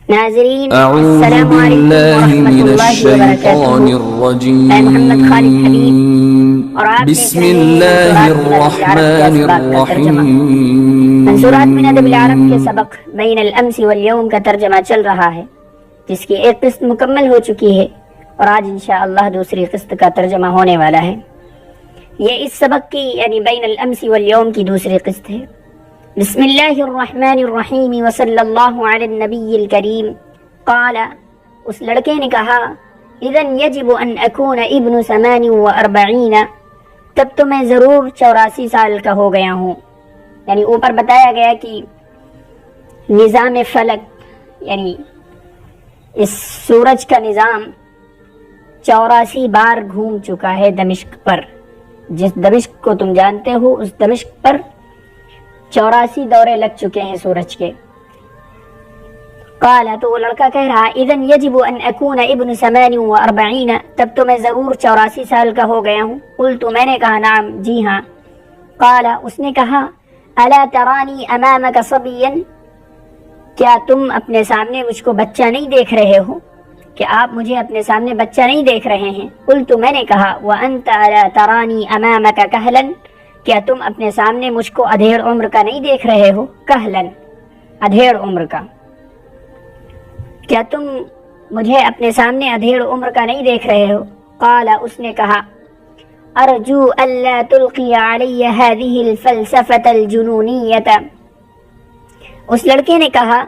ناظرین اعوذ السلام علیکم باللہ ورحمۃ من اللہ الشیطان وبرکاتہ۔ میں محمد خالد حبیب الرجیم اور آپ دیکھ بسم رہے ہیں اللہ منصورات من ادب العرب کے الرحمن اسباق کا ترجمہ۔ منصورات من ادب العرب کے سبق بین الامس والیوم کا ترجمہ چل رہا ہے، جس کی ایک قسط مکمل ہو چکی ہے اور آج انشاءاللہ دوسری قسط کا ترجمہ ہونے والا ہے۔ یہ اس سبق کی یعنی بین الامس والیوم کی دوسری قسط ہے۔ بسم اللہ الرحمن الرحیم وصلی اللہ علی النبی الکریم۔ قال، اس لڑکے نے کہا، اذن یجب ان اکون ابن 48، تب تو میں ضرور 84 سال کا ہو گیا ہوں۔ یعنی اوپر بتایا گیا کہ نظام فلک یعنی اس سورج کا نظام 84 بار گھوم چکا ہے دمشق پر۔ جس دمشق کو تم جانتے ہو اس دمشق پر 84 دورے لگ چکے ہیں سورج کے۔ قال، تو وہ لڑکا کہہ رہا، اذن یجب ان اکون ابن 48، تب تو میں ضرور 84 سال کا ہو گیا ہوں۔ قلت، میں نے کہا، نعم، جی ہاں۔ قال، اس نے کہا، الا ترانی امامک صبیا، کیا تم اپنے سامنے مجھ کو بچہ نہیں دیکھ رہے ہو؟ کہ آپ مجھے اپنے سامنے بچہ نہیں دیکھ رہے ہیں؟ قلت، میں نے کہا، وانت الا ترانی امامک کہلا، کیا تم اپنے سامنے مجھ کو ادھیڑ عمر کا نہیں دیکھ رہے ہو؟ کہلا، ادھیڑ عمر کا، کیا تم مجھے اپنے سامنے ادھیڑ عمر کا نہیں دیکھ رہے ہو؟ قال، اس نے کہا، ارجو الا تلقی علی هذه الفلسفة الجنونیة، اس لڑکے نے کہا،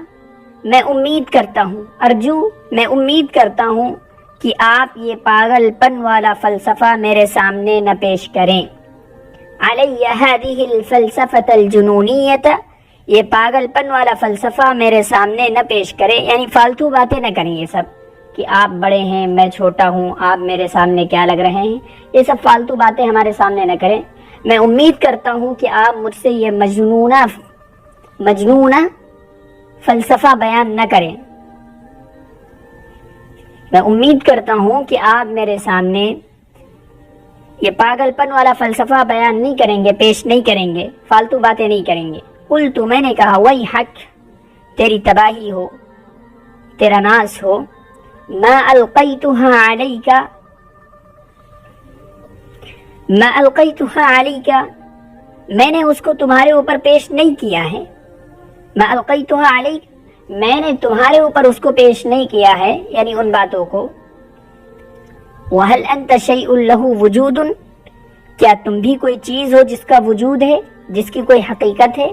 میں امید کرتا ہوں، ارجو، میں امید کرتا ہوں کہ آپ یہ پاگل پن والا فلسفہ میرے سامنے نہ پیش کریں۔ علی هذه الفلسفة الجنونیة، یہ پاگل پن والا فلسفہ میرے سامنے نہ پیش کرے، یعنی فالتو باتیں نہ کریں یہ سب، کہ آپ بڑے ہیں میں چھوٹا ہوں، آپ میرے سامنے کیا لگ رہے ہیں، یہ سب فالتو باتیں ہمارے سامنے نہ کریں۔ میں امید کرتا ہوں کہ آپ مجھ سے یہ مجنونہ فلسفہ بیان نہ کریں۔ میں امید کرتا ہوں کہ آپ میرے سامنے یہ پاگل پن والا فلسفہ بیان نہیں کریں گے، پیش نہیں کریں گے، فالتو باتیں نہیں کریں گے۔ قلت، میں نے کہا، ویحک، تیری تباہی ہو، تیرا ناس ہو، ما القیتها علیک، ما القیتها علیک، میں نے اس کو تمہارے اوپر پیش نہیں کیا ہے۔ ما القیتها علیک، میں نے تمہارے اوپر اس کو پیش نہیں کیا ہے، یعنی ان باتوں کو۔ وَهَلْ أَنْتَ شَيْءٌ لَهُ وُجُودٌ، کیا تم بھی کوئی چیز ہو جس کا وجود ہے، جس کی کوئی حقیقت ہے؟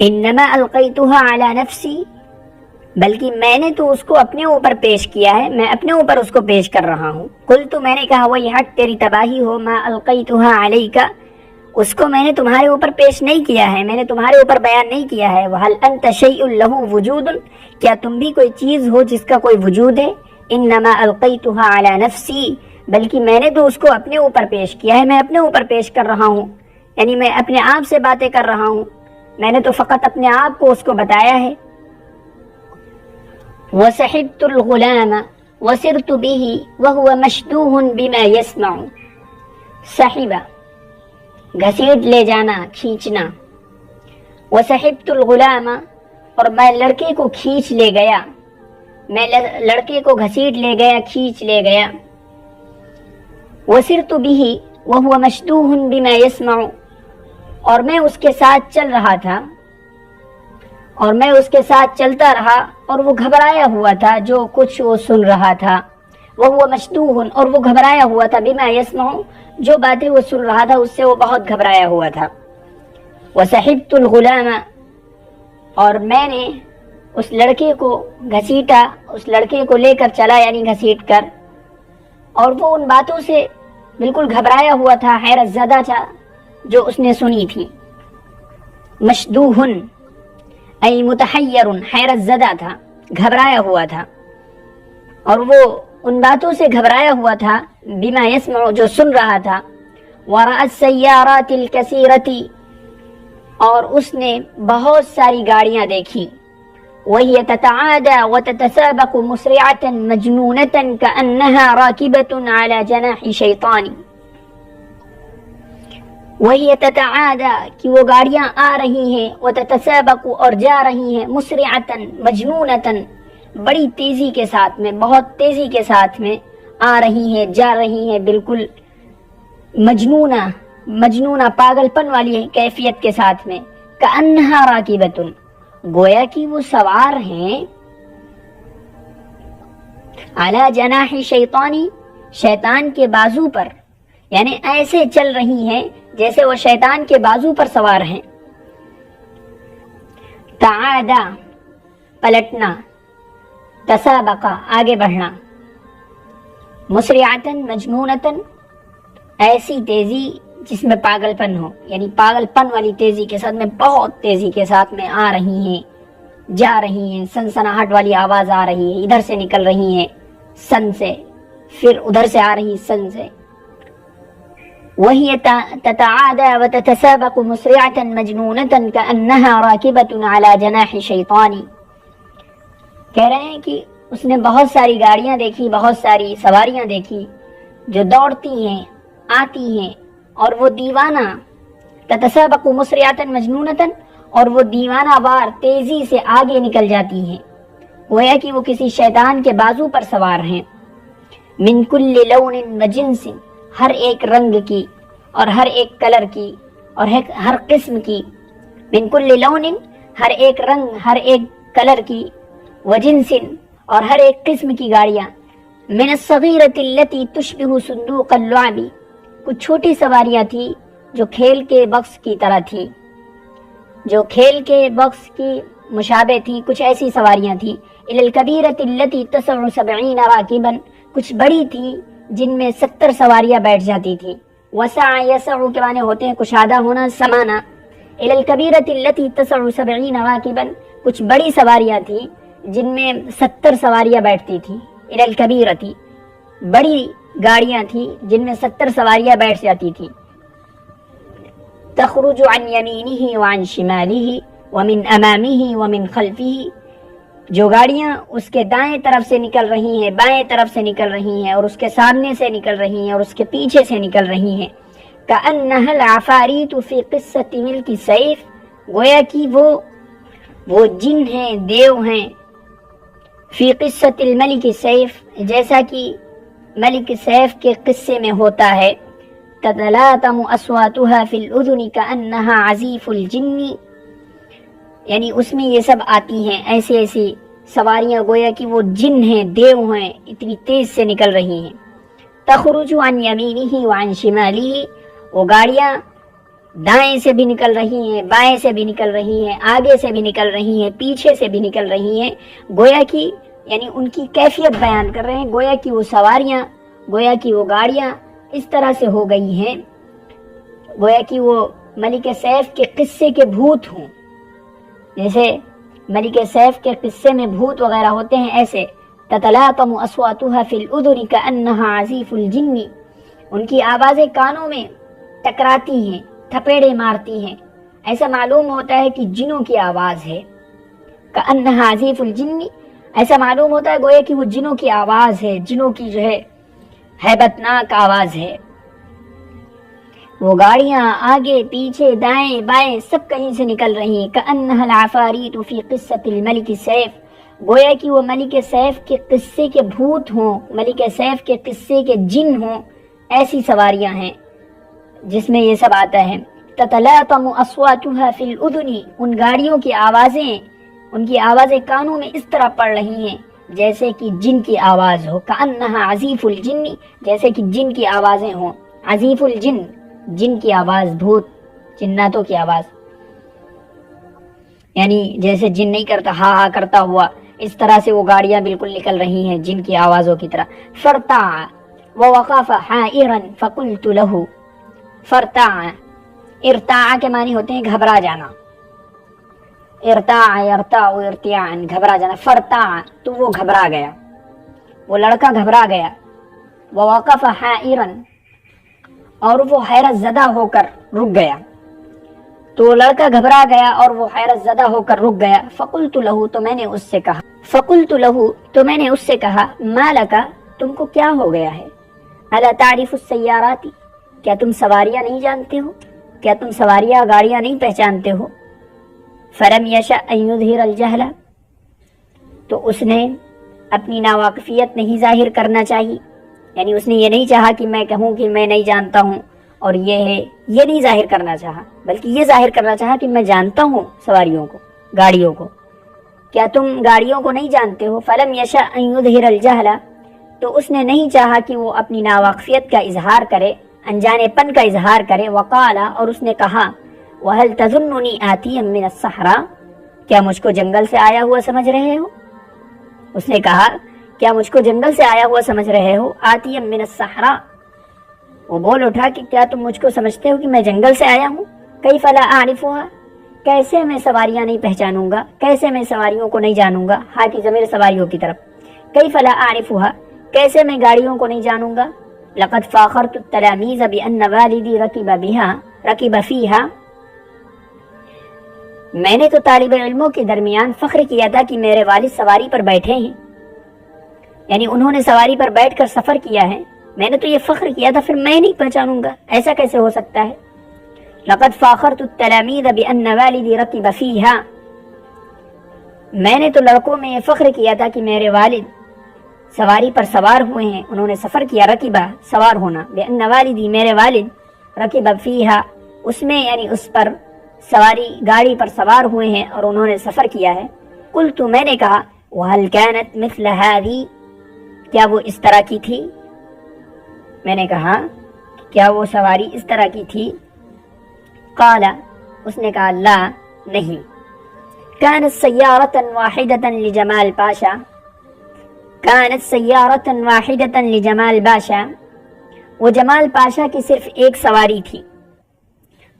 انما القیتها علی نفسی، بلکہ میں نے تو اس کو اپنے اوپر پیش کیا ہے، میں اپنے اوپر اس کو پیش کر رہا ہوں۔ قلت، میں نے کہا، ویحک، تیری تباہی ہو، ما القیتها علیک، اس کو میں نے تمہارے اوپر پیش نہیں کیا ہے، میں نے تمہارے اوپر بیان نہیں کیا ہے۔ وَهَلْ أَنْتَ شَيْءٌ لَهُ وُجُودٌ، کیا تم بھی کوئی چیز ہو جس کا کوئی وجود ہے؟ انما القیتها علی نفسی، بلکہ میں نے تو اس کو اپنے اوپر پیش کیا ہے، میں اپنے اوپر پیش کر رہا ہوں، یعنی میں اپنے آپ سے باتیں کر رہا ہوں، میں نے تو فقط اپنے آپ کو اس کو بتایا ہے۔ وَصَحِبْتُ الْغُلَامَ وَسِرْتُ بِهِ وَهُوَ مَشْدُوهٌ بِمَا يَسْمَعُ، صحبہ، گھسیٹ لے جانا، کھینچنا۔ وَصَحِبْتُ الْغُلَامَ، اور میں لڑکے کو کھینچ لے گیا، میں لڑکے کو گھسیٹ لے گیا، کھینچ لے گیا۔ وَسِرْتُ بِهِ وَهُوَ مَشْدُوهٌ بِمَا يَسْمَعُ، اور میں اس کے ساتھ چل رہا تھا، اور میں اس کے ساتھ چلتا رہا، اور وہ گھبرایا ہوا تھا جو کچھ وہ سن رہا تھا۔ وَهُوَ مَشْدُوهٌ، اور وہ گھبرایا ہوا تھا، بِمَا يَسْمَعُ، جو باتیں وہ سن رہا تھا اس سے وہ بہت گھبرایا ہوا تھا۔ وَصَحِبْتُ الْغُلَامَ، اور میں نے اس لڑکے کو گھسیٹا، اس لڑکے کو لے کر چلا، یعنی گھسیٹ کر، اور وہ ان باتوں سے بالکل گھبرایا ہوا تھا، حیرت زدہ تھا جو اس نے سنی تھی۔ مشدوہن ای متحیر، حیرت زدہ تھا، گھبرایا ہوا تھا، اور وہ ان باتوں سے گھبرایا ہوا تھا، بما یسمع، جو سن رہا تھا۔ ورأى السیارات الکثیرۃ، اور اس نے بہت ساری گاڑیاں دیکھی۔ وهي تتعادى وتتسابق مسرعة مجنونة كأنها راكبة على جناح شيطان، وہی تتعادى کہ وہ گاڑیاں آ رہی ہیں، وتتسابق اور جا رہی ہیں، مسرعة مجنونة بڑی تیزی کے ساتھ میں، بہت تیزی کے ساتھ میں آ رہی ہیں، جا رہی ہیں، بالکل مجنونہ پاگل پن والی کیفیت کے ساتھ میں، کأنہا راکبۃ گویا کہ وہ سوار ہیں، علی جناح شیطانی شیطان کے بازو پر، یعنی ایسے چل رہی ہیں جیسے وہ شیطان کے بازو پر سوار ہیں۔ تعادا پلٹنا، تسابقا آگے بڑھنا، مسرعتن مجنونتن ایسی تیزی جس میں پاگل پن ہو، یعنی پاگل پن والی تیزی کے ساتھ میں، بہت تیزی کے ساتھ میں آ رہی ہیں، جا رہی ہیں، سنسناہٹ والی آواز آ رہی ہے، ادھر سے نکل رہی ہیں سن سے، پھر ادھر سے آ رہی سن سے۔ وَهِيَ تَتَعَادَى وَتَتَسَابَقُ مُسْرِعَةً مَجْنُونَةً كَأَنَّهَا رَاكِبَةٌ عَلَى جَنَاحِ شَيْطَانٍ۔ کہہ رہے ہیں کہ اس نے بہت ساری گاڑیاں دیکھی، بہت ساری سواریاں دیکھی جو دوڑتی ہیں، آتی ہیں، اور وہ دیوانہ، تَتَسَابَقُ مُسْرِعَةً مَجْنُونَةً اور وہ دیوانہ وار تیزی سے آگے نکل جاتی ہیں، گویا کہ وہ کسی شیطان کے بازو پر سوار ہیں۔ من کل لون وجنس ہر ایک رنگ کی اور ہر ایک کلر کی اور ہر قسم کی، من کل لون ہر ایک رنگ، ہر ایک کلر کی، وجنس اور ہر ایک قسم کی گاڑیاں، من الصغیرۃ التی تشبہ صندوق اللعب کچھ چھوٹی سواریاں تھی جو کھیل کے باکس کی طرح تھی، جو کھیل کے باکس کی مشابہ تھی، کچھ ایسی سواریاں تھیں، الی الکبیرۃ التی تسع 70 راکبا کچھ بڑی تھی جن میں 70 سواریاں بیٹھ جاتی تھی، وسع یسع کے معنی ہوتے ہیں کشادہ ہونا، سمانا، الی الکبیرۃ التی تسع 70 راکبا کچھ بڑی سواریاں تھیں جن میں 70 سواریاں بیٹھتی تھی، الی الکبیرۃ بڑی گاڑیاں تھیں جن میں 70 سواریاں بیٹھ جاتی تھی، تخرج عن یمینہ وعن شمالہ ومن امامہ ومن خلفہ جو گاڑیاں اس کے دائیں طرف سے نکل رہی ہیں، بائیں طرف سے نکل رہی ہیں، اور اس کے سامنے سے نکل رہی ہیں، اور اس کے پیچھے سے نکل رہی ہیں، کأنہا العفاریت فی قصۃ ملک سیف گویا کہ وہ جن ہیں، دیو ہیں، فی قصۃ الملک سیف جیسا کہ ملک سیف کے قصے میں ہوتا ہے، تتلاطم اصواتها فی الاذن کأنہا عزیف الجن یعنی اس میں یہ سب آتی ہیں، ایسی ایسی سواریاں گویا کہ وہ جن ہیں، دیو ہیں، اتنی تیز سے نکل رہی ہیں، تخرج عن یمینہ وعن شمالہ وہ گاڑیاں دائیں سے بھی نکل رہی ہیں، بائیں سے بھی نکل رہی ہیں، آگے سے بھی نکل رہی ہیں، پیچھے سے بھی نکل رہی ہیں، گویا کہ یعنی ان کی کیفیت بیان کر رہے ہیں، گویا کہ وہ سواریاں، گویا کہ وہ گاڑیاں اس طرح سے ہو گئی ہیں گویا کہ وہ ملک سیف کے قصے کے بھوت ہوں، جیسے ملک سیف کے قصے میں بھوت وغیرہ ہوتے ہیں، ایسے تتلاطم اصواتها فی الاذن کأنہا عزیف الجن ان کی آوازیں کانوں میں ٹکراتی ہیں، تھپیڑے مارتی ہیں، ایسا معلوم ہوتا ہے کہ جنوں کی آواز ہے، کأنہا عزیف الجن ایسا معلوم ہوتا ہے گویا کہ وہ جنوں کی آواز ہے، جنوں کی جو ہے ہیبت ناک آواز ہے۔ وہ گاڑیاں آگے پیچھے دائیں بائیں سب کہیں سے نکل رہی ہیں، کأنہا العفاریت فی قصۃ الملک سیف گویا کہ وہ ملک سیف کے قصے کے بھوت ہوں، ملک سیف کے قصے کے جن ہوں، ایسی سواریاں ہیں جس میں یہ سب آتا ہے۔ تتلاطم اصواتها فی الاذن ان گاڑیوں کی آوازیں کانوں میں اس طرح پڑ رہی ہیں جیسے کہ جن کی آواز ہو، کأنہا عزیف الجن جیسے کہ جن کی آوازیں ہوں، عزیف الجن جن کی آواز، بھوت جناتوں کی آواز، یعنی جیسے جن نہیں کرتا ہا ہا کرتا ہوا، اس طرح سے وہ گاڑیاں بالکل نکل رہی ہیں جن کی آوازوں کی طرح۔ فرتع ووقف حائرا فقلت له فرتع ارتاع کے معنی ہوتے ہیں گھبرا جانا، ارتاع یرتاع ارتیاعا گھبرا جانا، فرتع تو وہ گھبرا گیا، وہ لڑکا گھبرا گیا، ووقف حائرا اور وہ حیرت زدہ ہو کر رک گیا، تو لڑکا گھبرا گیا اور وہ حیرت زدہ ہو کر رک گیا۔ فقلت له تو میں نے اس سے کہا ما لک تم کو کیا ہو گیا ہے، الا تعرف السیارات کیا تم سواریاں نہیں جانتے ہو، کیا تم سواریاں گاڑیاں نہیں پہچانتے ہو؟ فلم یشأ ان یظہر الجہل، تو اس نے اپنی ناواقفیت نہیں ظاہر کرنا چاہیے، یعنی اس نے یہ نہیں چاہا کہ میں کہوں کہ میں نہیں جانتا ہوں اور یہ ہے، یہ نہیں ظاہر کرنا چاہا، بلکہ یہ ظاہر کرنا چاہا کہ میں جانتا ہوں سواریوں کو، گاڑیوں کو۔ کیا تم گاڑیوں کو نہیں جانتے ہو؟ فلم یشأ ان یظہر الجہل، تو اس نے نہیں چاہا کہ وہ اپنی ناواقفیت کا اظہار کرے، انجانے پن کا اظہار کرے۔ وقال، اور اس نے کہا، وَهَلْ تَظُنُّنِي آتِيًا مِّنَ الصَّحْرَاءِ، کیا مجھ کو جنگل سے آیا ہوا سمجھ رہے ہو؟ اس نے کہا کیا مجھ کو جنگل سے آیا ہوا سمجھ رہے ہو؟ آتِيًا مِّنَ الصَّحْرَاءِ، وہ بول اٹھا کہ کیا تم مجھ کو سمجھتے ہو کہ میں جنگل سے آیا ہوں؟ کیف لا اعرفها، کیسے میں سواریاں نہیں پہچانوں گا، کیسے میں سواریوں کو نہیں جانوں گا؟ ہاں کی ضمیر سواریوں کی طرف، کیف لا اعرفها، کیسے میں گاڑیوں کو نہیں جانوں گا؟ لقد فاخرت التلاميذ بأن والدي ركب فيها، میں نے تو طالب علموں کے درمیان فخر کیا تھا کہ میرے والد سواری پر بیٹھے ہیں، یعنی انہوں نے سواری پر بیٹھ کر سفر کیا ہے، میں نے تو یہ فخر کیا تھا، پھر میں نہیں پہچانوں گا، ایسا کیسے ہو سکتا ہے؟ لقد فاخرت التلاميذ بأن والدي ركب فيها، میں نے تو لڑکوں میں یہ فخر کیا تھا کہ میرے والد سواری پر سوار ہوئے ہیں، انہوں نے سفر کیا، رکبہ سوار ہونا، بأن والدی میرے والد، رکب فیہا اس میں یعنی اس پر سواری گاڑی پر سوار ہوئے ہیں اور انہوں نے سفر کیا ہے۔ قلت، میں نے کہا، وَهَلْ كَانَتْ مِثْلَ هَذِي، کیا وہ اس طرح کی تھی؟ میں نے کہا کیا وہ سواری اس طرح کی تھی؟ قال، اس نے کہا، لا، نہیں، كانت سيارة واحدة لجمال پاشا، كانت سيارة واحدة لجمال باشا، وہ جمال پاشا کی صرف ایک سواری تھی۔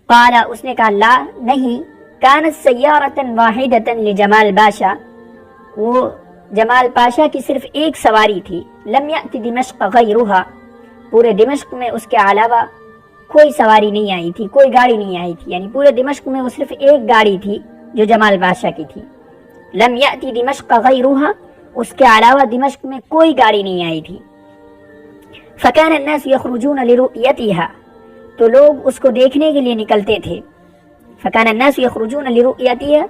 قال، اس نے کہا، لا، نہیں، كانت سيارة واحدة لجمال باشا، وہ جمال پاشا کی صرف ایک سواری تھی۔ لم يأت دمشق غيرها، پورے دمشق میں اس کے علاوہ کوئی سواری نہیں آئی تھی، کوئی گاڑی نہیں آئی تھی، یعنی پورے دمشق میں وہ صرف ایک گاڑی تھی جو جمال بادشاہ کی تھی۔ لم یأتی دمشق غیرها، اس کے علاوہ دمشق میں کوئی گاڑی نہیں آئی تھی۔ فکان الناس یخرجون لرؤیتها، تو لوگ اس کو دیکھنے کے لیے نکلتے تھے۔ فکان الناس یخرجون لرؤیتها،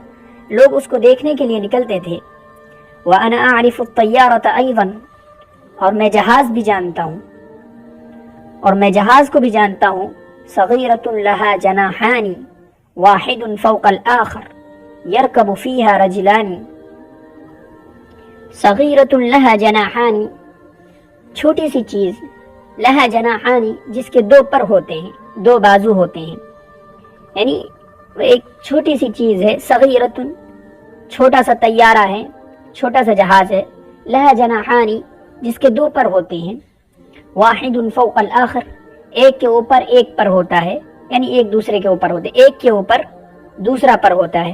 لوگ اس کو دیکھنے کے لیے نکلتے تھے۔ وانا اعرف الطیارة ایضا، اور میں جہاز بھی جانتا ہوں، اور میں جہاز کو بھی جانتا ہوں۔ صغیرۃ لها جناحان واحد فوق الآخر يركب فيها رجلان، صغیرۃ لها جناحان، چھوٹی سی چیز، لها جناحان، جس کے دو پر ہوتے ہیں، دو بازو ہوتے ہیں، یعنی وہ ایک چھوٹی سی چیز ہے۔ صغیرۃ، چھوٹا سا طیارہ ہے، چھوٹا سا جہاز ہے، لها جناحان، جس کے دو پر ہوتے ہیں، واحد فوق الآخر، ایک کے اوپر ایک پر ہوتا ہے، یعنی ایک دوسرے کے اوپر ہوتے، ایک کے اوپر دوسرا پر ہوتا ہے۔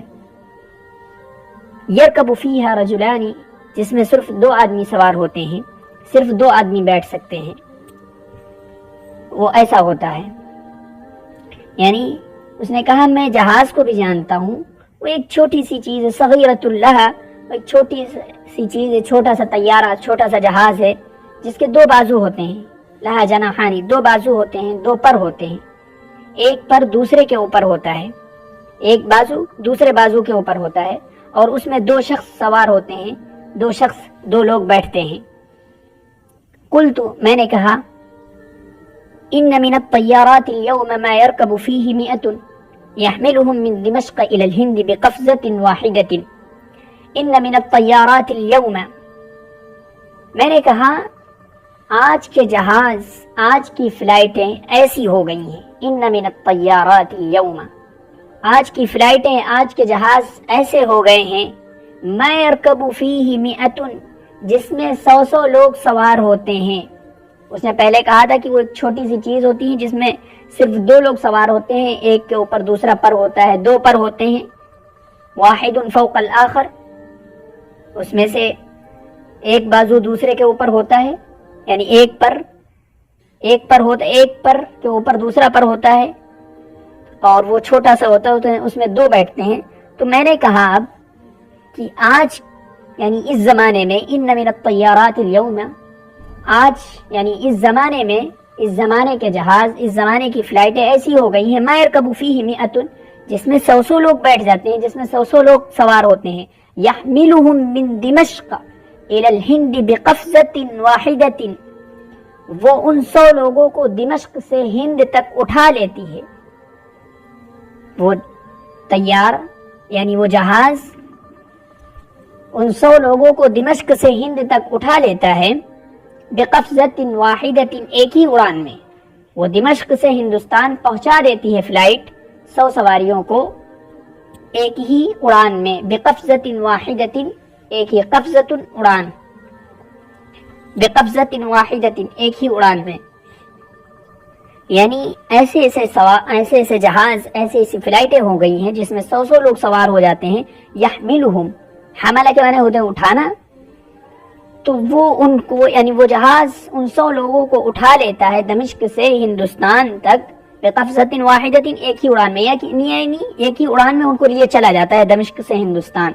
یرکب فیہا رجلان، جس میں صرف دو آدمی سوار ہوتے ہیں، صرف دو آدمی بیٹھ سکتے ہیں، وہ ایسا ہوتا ہے۔ یعنی اس نے کہا میں جہاز کو بھی جانتا ہوں، وہ ایک چھوٹی سی چیز ہے، صغیرۃ لہا، ایک چھوٹی سی چیز ہے، چھوٹا سا طیارہ، چھوٹا سا جہاز ہے، جس کے دو بازو ہوتے ہیں، لہا جناحانی، دو بازو ہوتے ہیں، دو پر ہوتے ہیں، ایک پر دوسرے کے اوپر ہوتا ہے، ایک بازو دوسرے بازو کے اوپر ہوتا ہے، اور اس میں دو شخص سوار ہوتے ہیں، دو لوگ بیٹھتے ہیں۔ قلت، میں نے کہا، ان من الطیارات اليوم ما يركب فيه 100 يحملهم من دمشق الى الهند بقفزة واحدة، ان من الطیارات اليوم، میں نے کہا آج کے جہاز، آج کی فلائٹیں ایسی ہو گئی ہیں، ان من الطیارات اليوم، آج کی فلائٹیں، آج کے جہاز ایسے ہو گئے ہیں، ما يركب فيه 100، جس میں 100 لوگ سوار ہوتے ہیں۔ اس نے پہلے کہا تھا کہ وہ ایک چھوٹی سی چیز ہوتی ہے جس میں صرف دو لوگ سوار ہوتے ہیں، ایک کے اوپر دوسرا پر ہوتا ہے، دو پر ہوتے ہیں، واحد فوق الآخر، اس میں سے ایک بازو دوسرے کے اوپر ہوتا ہے، یعنی ایک پر کے اوپر دوسرا پر ہوتا ہے، اور وہ چھوٹا سا ہوتا ہے، اس میں دو بیٹھتے ہیں۔ تو میں نے کہا اب کہ آج یعنی اس زمانے میں، ان من الطیارات اليوم، آج یعنی اس زمانے میں اس زمانے کے جہاز، اس زمانے کی فلائٹیں ایسی ہو گئی ہیں، ما یرکب فیہ مئۃ، جس میں 100 لوگ بیٹھ جاتے ہیں، جس میں 100 لوگ سوار ہوتے ہیں، یحملہم من دمشق الی الہند بقفزۃ واحدۃ، وہ ان 100 لوگوں کو دمشق سے ہند تک اٹھا لیتی ہے. وہ طیار یعنی وہ جہاز ان 100 لوگوں کو دمشق سے ہند تک اٹھا لیتا ہے، بقفزۃ واحدۃ، ایک ہی اڑان میں. وہ دمشق سے ہندوستان پہنچا دیتی ہے فلائٹ 100 سواریوں کو ایک ہی اڑان میں، بقفزۃ واحدۃ، ایک ہی قفزۃ اڑان، بقفزۃ واحدۃ، ایک ہی اڑان میں. یعنی ایسے ایسے جہاز، ایسی فلائٹیں ہو گئی ہیں جس میں 100 لوگ سوار ہو جاتے ہیں. یحملہم، حملہ کے معنی ہوتے ہیں اٹھانا، تو وہ ان کو یعنی وہ جہاز ان 100 لوگوں کو اٹھا لیتا ہے دمشق سے ہندوستان تک، بقفزۃ واحدۃ، ایک ہی اڑان میں، یعنی ایک ہی اڑان میں ان کو لیے چلا جاتا ہے دمشق سے ہندوستان.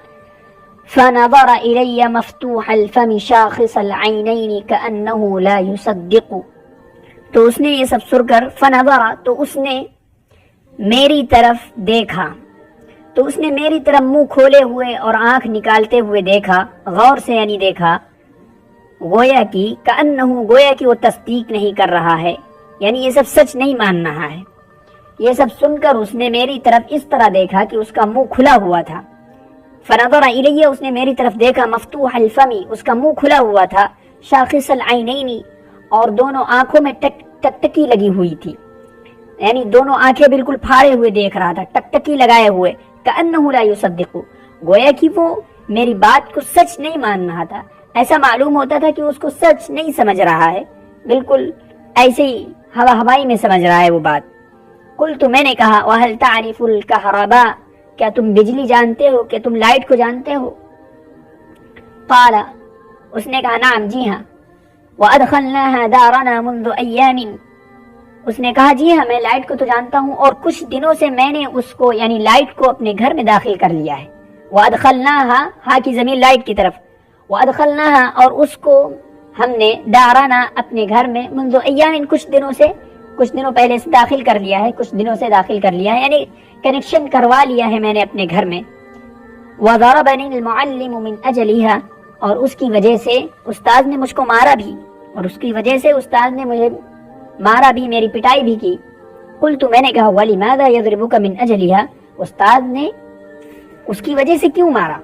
فنظر الی مفتوح الفم شاخص العینین کأنہ لا یصدق، تو اس نے یہ سب سن کر، فنظر، تو اس نے میری طرف دیکھا، تو اس نے میری طرف منہ کھولے ہوئے اور آنکھ نکالتے ہوئے دیکھا، غور سے یعنی دیکھا، گویا کہ وہ تصدیق نہیں کر رہا ہے، یعنی یہ سب سچ نہیں مان رہا ہے. یہ سب سن کر اس نے میری طرف اس طرح دیکھا کہ اس کا منہ کھلا ہوا تھا. فنظر الیہ، اس نے میری طرف دیکھا، مفتوح الفم، اس کا منہ کھلا ہوا تھا، شاخص العینین، اور دونوں آنکھوں میں ٹکٹکی لگی ہوئی تھی، یعنی دونوں آنکھیں بالکل پھاڑے ہوئے دیکھ رہا تھا، ٹکٹکی لگائے ہوئے. کأنہ لا یصدق، گویا کہ وہ میری بات کو سچ نہیں مان رہا تھا. ایسا معلوم ہوتا تھا کہ اس کو سچ نہیں سمجھ رہا ہے، بالکل ایسے ہی ہوائی میں سمجھ رہا ہے وہ بات. قلت، میں نے کہا، وهل تعرف الكهرباء، کیا تم بجلی جانتے ہو، کہ تم لائٹ کو جانتے ہو؟ قال، اس نے کہا، نعم، جی ہاں. وادخلناها دارنا منذ ایام، اس نے کہا، جی ہاں، میں لائٹ کو تو جانتا ہوں، اور کچھ دنوں سے میں نے اس کو یعنی لائٹ کو اپنے گھر میں داخل کر لیا ہے. وادخلناها، ہا کی ضمیر لائٹ کی طرف، وادخلناها، اور اس کو ہم نے، دارنا، اپنے گھر میں، منذ ایام، کچھ دنوں پہلے سے داخل کر لیا ہے، کچھ دنوں سے داخل کر لیا ہے، یعنی کنیکشن کروا لیا ہے میں نے اپنے گھر میں. وضربني المعلم من اجلها، اور اس کی وجہ سے استاد نے مجھ کو مارا بھی، اور اس کی وجہ سے استاد نے مجھے مارا بھی، میری پٹائی بھی کی. قلت، میں نے کہا، ولماذا يضربك من اجلها، استاد نے اس کی وجہ سے کیوں مارا؟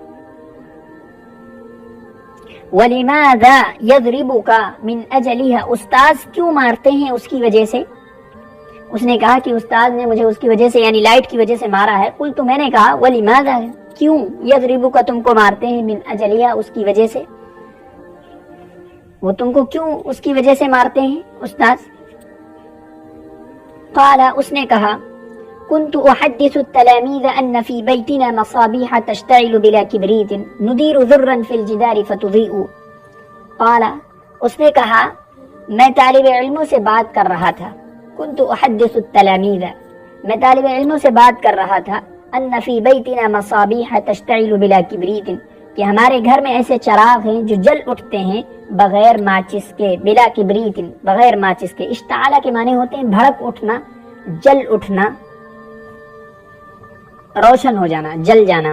ولماذا يضربك من اجلها، استاد کیوں مارتے ہیں اس کی وجہ سے؟ اس نے کہا کہ استاد نے مجھے اس کی وجہ سے یعنی لائٹ کی وجہ سے مارا ہے. قلت، میں نے کہا، ولماذا، کیوں، یضربک، تم کو مارتے ہیں، من اجلها، اس کی وجہ سے، وہ تم کو کیوں اس کی وجہ سے مارتے ہیں استاد؟ قال، اس نے کہا، كنت احدث التلاميذ ان في بيتنا مصابيح تشتعل بلا كبريت ندير ذرا في الجدار فتضيء. قال، اس نے کہا، میں طالب علموں سے بات کر رہا تھا، كنت احدث التلاميذ، میں طالب علموں سے بات کر رہا تھا، ان في بيتنا مصابيح تشتعل بلا كبريت، کہ ہمارے گھر میں ایسے چراغ ہیں جو جل اٹھتے ہیں بغیر ماچس کے، بلا کبریت، بغیر ماچس کے. اشتعال کے معنی ہوتے ہیں بھڑک اٹھنا، جل اٹھنا، روشن ہو جانا، جل جانا.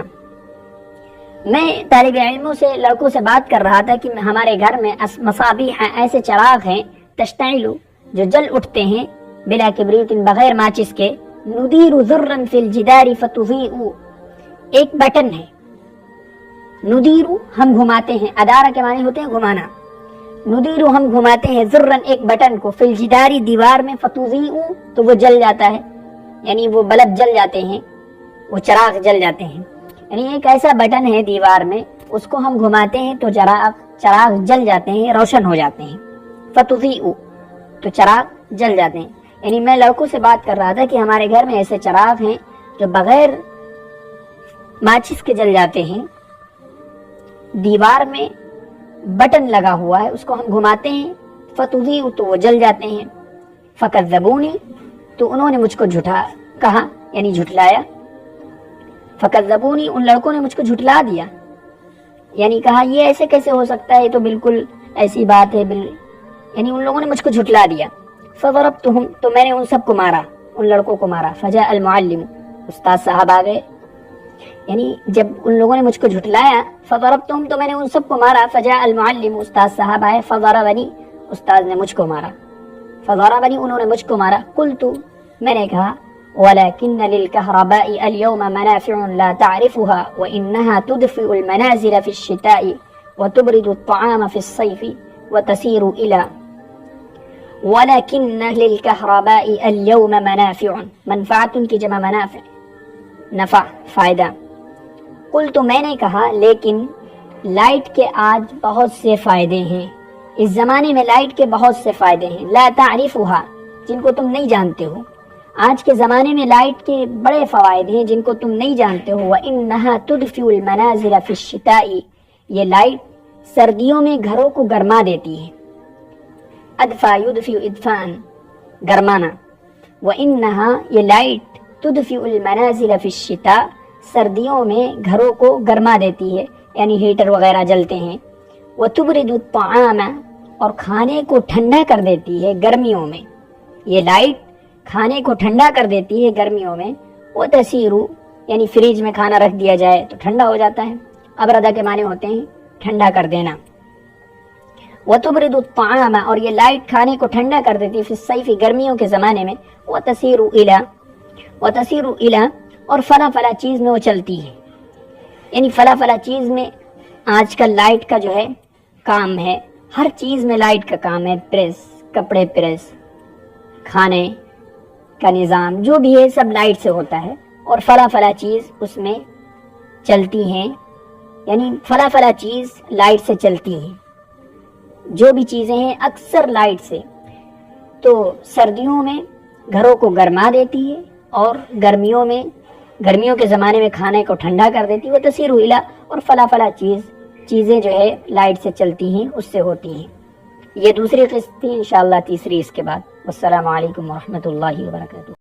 میں طالب علموں سے، لڑکوں سے بات کر رہا تھا کہ ہمارے گھر میں مصابیح، ایسے چراغ ہیں، تشتعل، جو جل اٹھتے ہیں، بلا کبریت، بغیر ماچس کے. ندیر ذرا فی الجدار فتضیء، ایک بٹن ہے، ندیر، ہم گھماتے ہیں، ادارہ کے معنی ہوتے ہیں گھمانا، ندیر، ہم گھماتے ہیں، ذرا، ایک بٹن کو، فی الجدار، دیوار میں، فتضیء، تو وہ جل جاتا ہے، یعنی وہ بلب جل جاتے ہیں، وہ چراغ جل جاتے ہیں. یعنی ایک ایسا بٹن ہے دیوار میں، اس کو ہم گھماتے ہیں تو چراغ جل جاتے ہیں، روشن ہو جاتے ہیں. فتضیء، تو چراغ جل جاتے ہیں. یعنی میں لڑکوں سے بات کر رہا تھا کہ ہمارے گھر میں ایسے چراغ ہیں جو بغیر ماچس کے جل جاتے ہیں، دیوار میں بٹن لگا ہوا ہے، اس کو ہم گھماتے ہیں، فتضیء، تو وہ جل جاتے ہیں. فکذبونی، تو انہوں نے مجھ کو جھوٹا کہا، یعنی جھٹلایا. فکذبونی، ان لڑکوں نے مجھ کو جھٹلا دیا، یعنی کہا یہ ایسے کیسے ہو سکتا ہے، تو بالکل ایسی بات ہے، یعنی ان لوگوں نے مجھ کو جھٹلا دیا. فضربتهم تو میں نے ان سب کو مارا، ان لڑکوں کو مارا. فجاء المعلم استاد صاحب آ گئے، یعنی جب ان لوگوں نے مجھ کو جھٹلایا فضربتهم تو میں نے ان سب کو مارا. فجاء المعلم استاد صاحب آئے، فضربني استاد نے مجھ کو مارا. فضربني انہوں نے مجھ کو مارا. قلت میں نے کہا ولكن للكهرباء اليوم منافع لا تعرفها وإنها تدفئ المنازل في الشتاء وتبرد الطعام في الصيف وتسير إلى ولكن للكهرباء اليوم منافع منفعة کی جمع منافع نفع فائدہ. قلت میں نے کہا لیکن لائٹ کے آج بہت سے فائدے ہیں، اس زمانے میں لائٹ کے بہت سے فائدے ہیں. لا تعرفها جن کو تم نہیں جانتے ہو، آج کے زمانے میں لائٹ کے بڑے فوائد ہیں جن کو تم نہیں جانتے ہو. وَإِنَّهَا تُدْفِئُ الْمَنَازِلَ فِي الشِّتَاءِ یہ لائٹ سردیوں میں گھروں کو گرما دیتی ہے. ادفع یدفع ادفعاً گرمانا. وَإِنَّهَا یہ لائٹ تُدْفِئُ الْمَنَازِلَ فِي الشِّتَاء سردیوں میں گھروں کو گرما دیتی ہے، یعنی ہیٹر وغیرہ جلتے ہیں. وَتُبْرِدُ الطَّعَامَ اور کھانے کو ٹھنڈا کر دیتی ہے گرمیوں میں، یہ لائٹ کھانے کو ٹھنڈا کر دیتی ہے گرمیوں میں. وہ تسیرو یعنی فریج میں کھانا رکھ دیا جائے تو ٹھنڈا ہو جاتا ہے. ابردہ کے معنی ہوتے ہیں ٹھنڈا کر دینا. وتبرد الطعام اور یہ لائٹ کھانے کو ٹھنڈا کر دیتی ہے فی الصیف گرمیوں کے زمانے میں. وتسیر الی اور فلاں فلاں چیز میں وہ چلتی ہے، یعنی فلاں فلاں چیز میں آج کل لائٹ کا جو ہے کام ہے، ہر چیز میں لائٹ کا کام ہے. پریس، کپڑے پریس، کھانے کا نظام جو بھی ہے سب لائٹ سے ہوتا ہے. اور فلاں فلاں چیز اس میں چلتی ہیں، یعنی فلاں فلاں چیز لائٹ سے چلتی ہیں. جو بھی چیزیں ہیں اکثر لائٹ سے. تو سردیوں میں گھروں کو گرما دیتی ہے اور گرمیوں کے زمانے میں کھانے کو ٹھنڈا کر دیتی ہے. وہ تسیر الی اور فلاں فلاں چیزیں جو ہے لائٹ سے چلتی ہیں، اس سے ہوتی ہیں. یہ دوسری قسط تھی، انشاءاللہ تیسری اس کے بعد. والسلام علیکم ورحمۃ اللہ وبرکاتہ.